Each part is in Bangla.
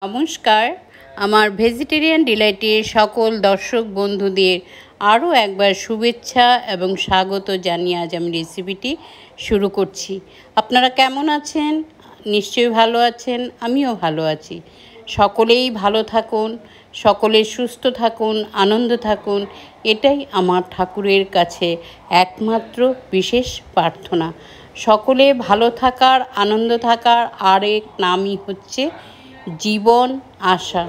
নমস্কার, আমার ভেজিটেরিয়ান ডিলাইটের সকল দর্শক বন্ধুদের আরও একবার শুভেচ্ছা এবং স্বাগত জানিয়ে আজ আমি রেসিপিটি শুরু করছি। আপনারা কেমন আছেন? নিশ্চয়ই ভালো আছেন, আমিও ভালো আছি। সকলেই ভালো থাকুন, সকলে সুস্থ থাকুন, আনন্দ থাকুন, এটাই আমার ঠাকুরের কাছে একমাত্র বিশেষ প্রার্থনা। সকলে ভালো থাকার, আনন্দ থাকার আরেক নামই হচ্ছে জীবন আশা।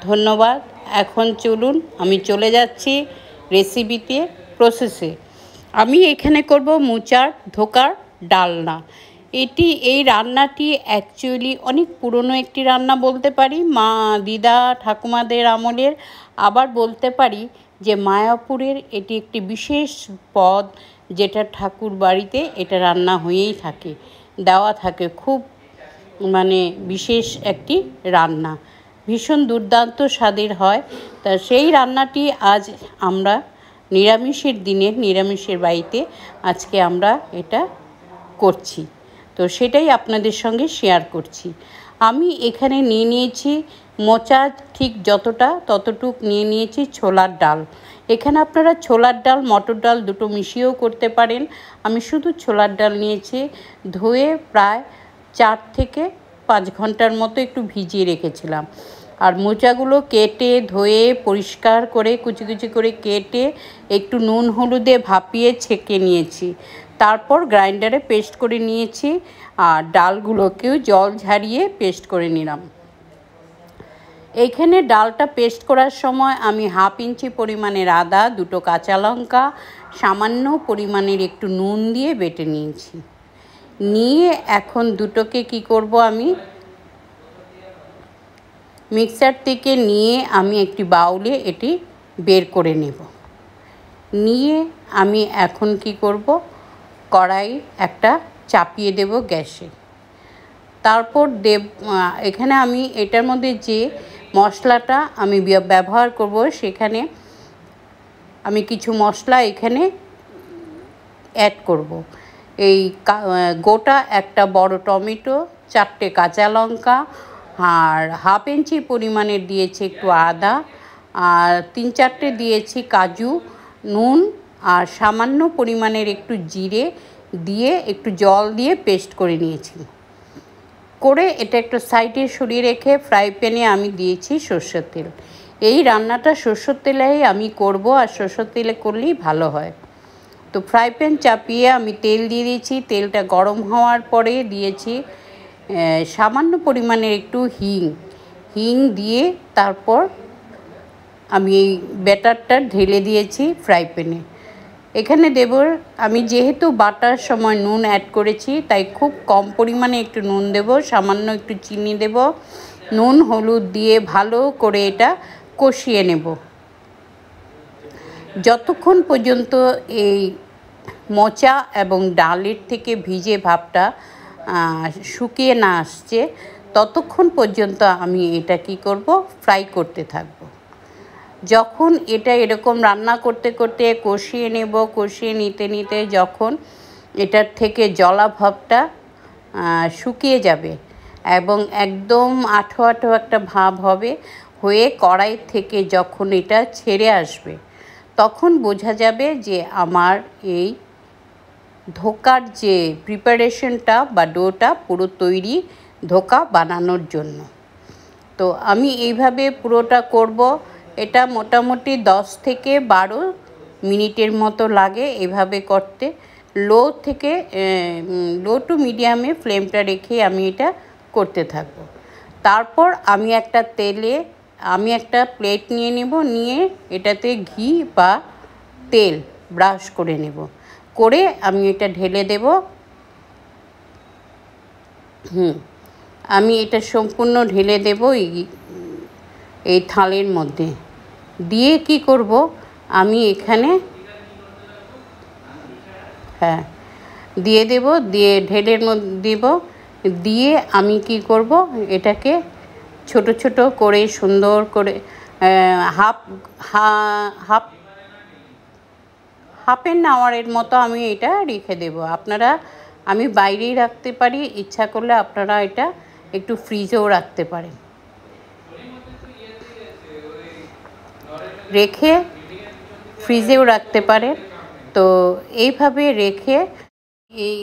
ধন্যবাদ। এখন চলুন আমি চলে যাচ্ছি রেসিপিতে, প্রসেসে। আমি এখানে করব মোচার ধোকার ডালনা। এই রান্নাটি অ্যাকচুয়ালি অনেক পুরনো একটি রান্না বলতে পারি, মা দিদা ঠাকুমাদের আমলের। আবার বলতে পারি যে মায়াপুরের এটি একটি বিশেষ পদ, যেটা ঠাকুর বাড়িতে এটা রান্না হয়েই থাকে, দেওয়া থাকে। খুব বিশেষ একটি রান্না, ভীষণ দুর্দান্ত স্বাদের হয়। তা সেই রান্নাটি আজ আমরা নিরামিষের দিনে, নিরামিষের বাড়িতে আজকে আমরা এটা করছি, তো সেটাই আপনাদের সঙ্গে শেয়ার করছি। আমি এখানে নিয়ে নিয়েছি মোচা, ঠিক যতটা ততটুক নিয়ে নিয়েছি ছোলার ডাল। এখানে আপনারা ছোলার ডাল, মটর ডাল দুটো মিশিয়েও করতে পারেন। আমি শুধু ছোলার ডাল নিয়েছি, ধুয়ে প্রায় 4 থেকে 5 ঘন্টার মতো একটু ভিজিয়ে রেখেছিলাম। আর মোচাগুলো কেটে ধুয়ে পরিষ্কার করে কুচি কুচি করে কেটে একটু নুন হলুদে ভাপিয়ে ছেঁকে নিয়েছি। তারপর গ্রাইন্ডারে পেস্ট করে নিয়েছি, আর ডালগুলোকেও জল ঝারিয়ে পেস্ট করে নিলাম। এইখানে ডালটা পেস্ট করার সময় আমি 1/2 ইঞ্চি পরিমাণের আদা, 2টো কাঁচা লঙ্কা, সামান্য পরিমাণের একটু নুন দিয়ে বেটে নিয়েছি। নিয়ে এখন দুটোকে কি করব, আমি মিক্সার থেকে নিয়ে আমি একটি বাউলে এটি বের করে নেব। নিয়ে আমি এখন কি করব, কড়াই একটা চাপিয়ে দেব গ্যাসে। তারপর এখানে আমি এটার মধ্যে যে মশলাটা আমি ব্যবহার করব, সেখানে আমি কিছু মশলা এখানে অ্যাড করব। এই গোটা একটা বড় টমেটো, 4টে কাঁচা লঙ্কা, আর 1/2 ইঞ্চি পরিমাণের দিয়েছি একটু আদা, আর 3-4টে দিয়েছি কাজু, নুন আর সামান্য পরিমাণের একটু জিরে দিয়ে একটু জল দিয়ে পেস্ট করে নিয়েছি। করে এটা একটু সাইডে সরিয়ে রেখে ফ্রাই প্যানে আমি দিয়েছি সরষের তেল। এই রান্নাটা সরষের তেলেই আমি করব, আর সরষের তেলে করলেই ভালো হয়। তো ফ্রাই প্যান চাপিয়ে আমি তেল দিয়ে দিয়েছি। তেলটা গরম হওয়ার পরে দিয়েছি সামান্য পরিমাণের একটু হিং দিয়ে তারপর আমি এই ব্যাটারটা ঢেলে দিয়েছি ফ্রাই প্যানে। এখানে দেব, আমি যেহেতু বাটার সময় নুন অ্যাড করেছি, তাই খুব কম পরিমাণে একটু নুন দেব, সামান্য একটু চিনি দেব, নুন হলুদ দিয়ে ভালো করে এটা কষিয়ে নেব যতক্ষণ পর্যন্ত এই মোচা এবং ডালের থেকে ভিজে ভাবটা শুকিয়ে না আসছে, ততক্ষণ পর্যন্ত আমি এটা কি করব, ফ্রাই করতে থাকব। যখন এটা এরকম রান্না করতে করতে কষিয়ে নেব, কষিয়ে নিতে নিতে যখন এটার থেকে জলা ভাবটা শুকিয়ে যাবে এবং একদম আঠো আঠো একটা ভাব হবে, হয়ে কড়াই থেকে যখন এটা ছেড়ে আসবে, তখন বোঝা যাবে যে আমার এই ধোকার যে প্রিপারেশনটা বা ডোটা পুরো তৈরি ধোকা বানানোর জন্য। তো আমি এইভাবে পুরোটা করব। এটা মোটামুটি 10 থেকে 12 মিনিটের মতো লাগে এভাবে করতে। লো টু মিডিয়ামে ফ্লেমটা রেখে আমি এটা করতে থাকব। তারপর আমি একটা প্লেট নিয়ে নেব, নিয়ে এটাতে ঘি বা তেল ব্রাশ করে নেব, করে আমি এটা ঢেলে দেব। আমি এটা সম্পূর্ণ ঢেলে দেব এই থালের মধ্যে। দিয়ে কি করব, আমি এখানে দিয়ে দেব, দিয়ে ঢেলের মধ্যে দেব, দিয়ে আমি কি করব, এটাকে ছোট ছোট করে সুন্দর করে হাফ অ্যান আওয়ারের মতো আমি এটা রেখে দেব। আমি বাইরেই রাখতে পারি, ইচ্ছা করলে আপনারা এটা একটু ফ্রিজেও রাখতে পারেন। রেখে ফ্রিজেও রাখতে পারেন। তো এইভাবে রেখে এই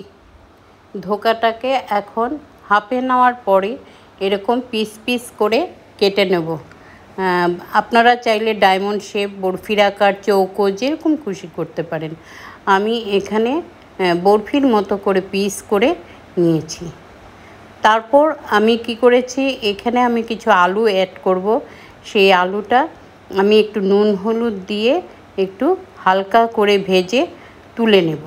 ধোকাটাকে এখন হাফ অ্যান আওয়ার পরে এরকম পিস পিস করে কেটে নেব। আপনারা চাইলে ডায়মন্ড শেপ, বরফির আকার, চৌকো যেরকম খুশি করতে পারেন। আমি এখানে বরফির মতো করে পিস করে নিয়েছি। তারপর আমি কি করেছি, এখানে আমি কিছু আলু অ্যাড করব। সেই আলুটা আমি একটু নুন হলুদ দিয়ে একটু হালকা করে ভেজে তুলে নেব।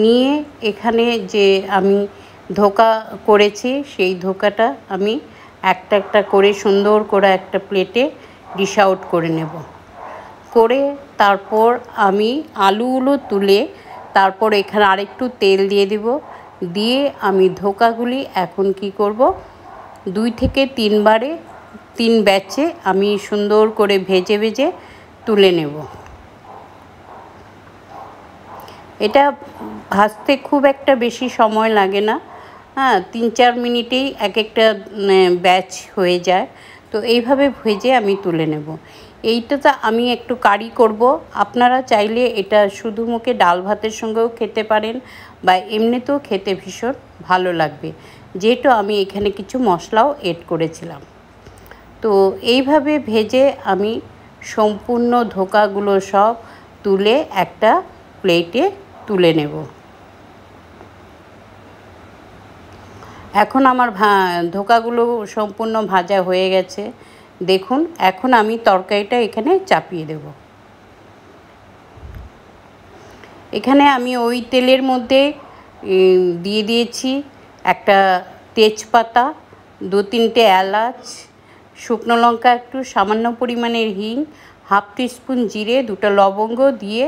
নিয়ে এখানে যে আমি ধোকা করেছি সেই ধোকাটা আমি একটা একটা করে সুন্দর করে একটা প্লেটে ডিশ আউট করে নেব। করে তারপর আমি আলুগুলো তুলে তারপর এখানে আরেকটু তেল দিয়ে দেব। দিয়ে আমি ধোকাগুলি এখন কি করব, 2 থেকে 3 ব্যাচে আমি সুন্দর করে ভেজে ভেজে তুলে নেব। এটা ভাজতে খুব একটা বেশি সময় লাগে না, 3-4 মিনিটেই এক একটা ব্যাচ হয়ে যায়। তো এইভাবে ভেজে আমি তুলে নেব। এইটাতে আমি একটু কারি করব। আপনারা চাইলে এটা শুধু মুখে ডাল ভাতের সঙ্গেও খেতে পারেন বা এমনিতেও খেতে ভীষণ ভালো লাগবে, যেহেতু আমি এখানে কিছু মশলাও এড করেছিলাম। তো এইভাবে ভেজে আমি সম্পূর্ণ ধোকাগুলো সব তুলে একটা প্লেটে তুলে নেব। এখন আমার ধোকাগুলো সম্পূর্ণ ভাজা হয়ে গেছে। দেখুন, এখন আমি তরকারিটা এখানে চাপিয়ে দেব। এখানে আমি ওই তেলের মধ্যে দিয়ে দিয়েছি একটা তেজপাতা, 2-3টে এলাচ, শুকনো লঙ্কা একটু, সামান্য পরিমাণের হিং, হাফ টিস্পুন জিরে, 2টা লবঙ্গ দিয়ে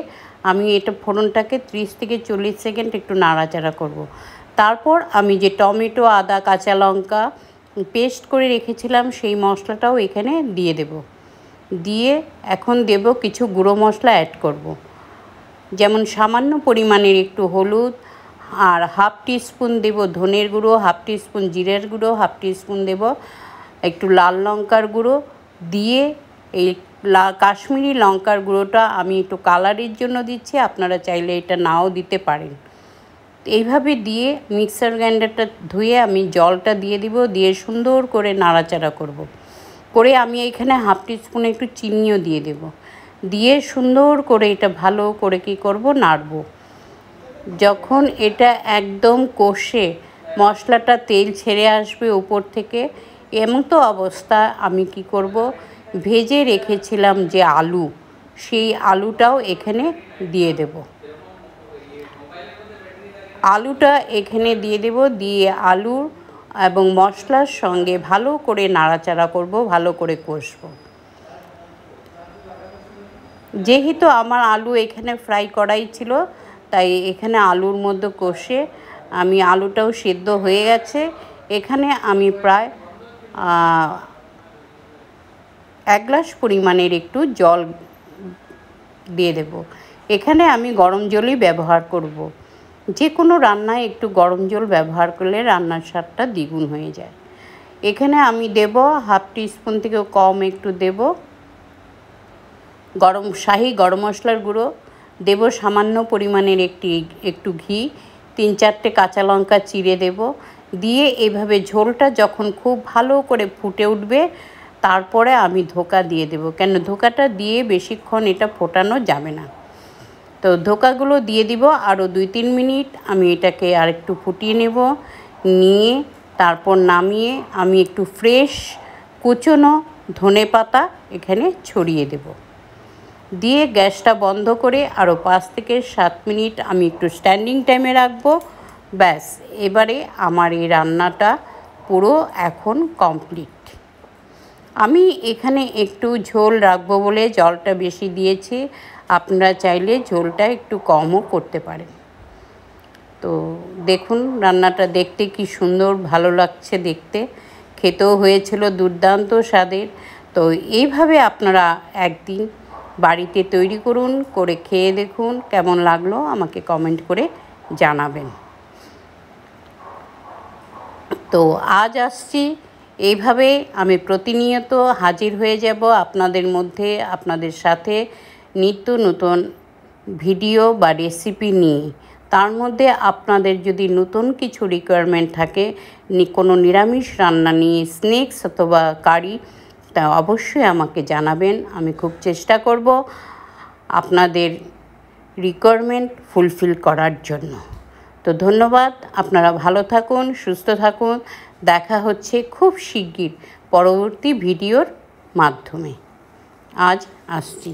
আমি এটা ফোড়নটাকে 30 থেকে 40 সেকেন্ড একটু নাড়াচাড়া করব। তারপর আমি যে টমেটো, আদা, কাঁচা লঙ্কা পেস্ট করে রেখেছিলাম সেই মশলাটাও এখানে দিয়ে দেব। দিয়ে এখন দেব কিছু গুঁড়ো মশলা অ্যাড করব। যেমন সামান্য পরিমাণের একটু হলুদ, আর হাফ টিস্পুন দেব ধনের গুঁড়ো, হাফ টিস্পুন জিরের গুঁড়ো, হাফ টিস্পুন দেব একটু লাল লঙ্কার গুঁড়ো। দিয়ে এই কাশ্মীরি লঙ্কার গুঁড়োটা আমি একটু কালারের জন্য দিচ্ছি, আপনারা চাইলে এটা নাও দিতে পারেন। এইভাবে দিয়ে মিক্সার গ্রাইন্ডারটা ধুয়ে আমি জলটা দিয়ে দিব, দিয়ে সুন্দর করে নাড়াচাড়া করব। করে আমি এখানে হাফ টিস্পুন একটু চিনিও দিয়ে দেব। দিয়ে সুন্দর করে এটা ভালো করে কি করব, নাড়ব। যখন এটা একদম কষে মশলাটা তেল ছেড়ে আসবে উপর থেকে, এমতো অবস্থা আমি কি করব, ভেজে রেখেছিলাম যে আলু, সেই আলুটাও এখানে দিয়ে দেব। আলুটা এখানে দিয়ে দেব। দিয়ে আলু এবং মশলার সঙ্গে ভালো করে নাড়াচাড়া করব, ভালো করে কষবো। যেহেতু আমার আলু এখানে ফ্রাই করাই ছিল, তাই এখানে আলুর মধ্যে কষে আমি আলুটাও সেদ্ধ হয়ে গেছে। এখানে আমি প্রায় 1 গ্লাস পরিমাণের একটু জল দিয়ে দেব। এখানে আমি গরম জলই ব্যবহার করব। যে কোনো রান্নায় একটু গরম জল ব্যবহার করলে রান্নার স্বাদটা দ্বিগুণ হয়ে যায়। এখানে আমি দেব হাফ টিস্পুন থেকেও কম একটু দেব শাহি গরম মশলার গুঁড়ো, দেব সামান্য পরিমাণের একটু ঘি, 3-4টে কাঁচা লঙ্কা চিড়ে দেব। দিয়ে এইভাবে ঝোলটা যখন খুব ভালো করে ফুটে উঠবে, তারপরে আমি ধোকা দিয়ে দেব, কেন ধোকাটা দিয়ে বেশিক্ষণ এটা ফোটানো যাবে না। তো ধোকাগুলো দিয়ে দিব। আরও 2-3 মিনিট আমি এটাকে আরেকটু ফুটিয়ে নেব। নিয়ে তারপর নামিয়ে আমি একটু ফ্রেশ কুচনো ধনেপাতা এখানে ছড়িয়ে দেব। দিয়ে গ্যাসটা বন্ধ করে আরও 5 থেকে 7 মিনিট আমি একটু স্ট্যান্ডিং টাইমে রাখবো। ব্যাস, এবারে আমার এই রান্নাটা পুরো এখন কমপ্লিট। আমি এখানে একটু ঝোল রাখবো বলে জলটা বেশি দিয়েছি, আপনারা চাইলে ঝোলটা একটু কমও করতে পারেন। তো দেখুন রান্নাটা দেখতে কি সুন্দর ভালো লাগছে দেখতে, খেতেও হয়েছিল দুর্দান্ত স্বাদের। তো এইভাবে আপনারা একদিন বাড়িতে তৈরি করুন, করে খেয়ে দেখুন কেমন লাগলো, আমাকে কমেন্ট করে জানাবেন। তো আজ আসছি, এইভাবে আমি প্রতিনিয়ত হাজির হয়ে যাব আপনাদের মধ্যে, আপনাদের সাথে নিত্য নতুন ভিডিও বা রেসিপি নিয়ে। তার মধ্যে আপনাদের যদি নতুন কিছু রিকোয়ারমেন্ট থাকে, কোনো নিরামিষ রান্না নিয়ে, স্ন্যাক্স অথবা কারি, তা অবশ্যই আমাকে জানাবেন। আমি খুব চেষ্টা করব আপনাদের রিকোয়ারমেন্ট ফুলফিল করার জন্য। তো ধন্যবাদ, আপনারা ভালো থাকুন, সুস্থ থাকুন। দেখা হচ্ছে খুব শিগগির পরবর্তী ভিডিওর মাধ্যমে। আজ আসছি।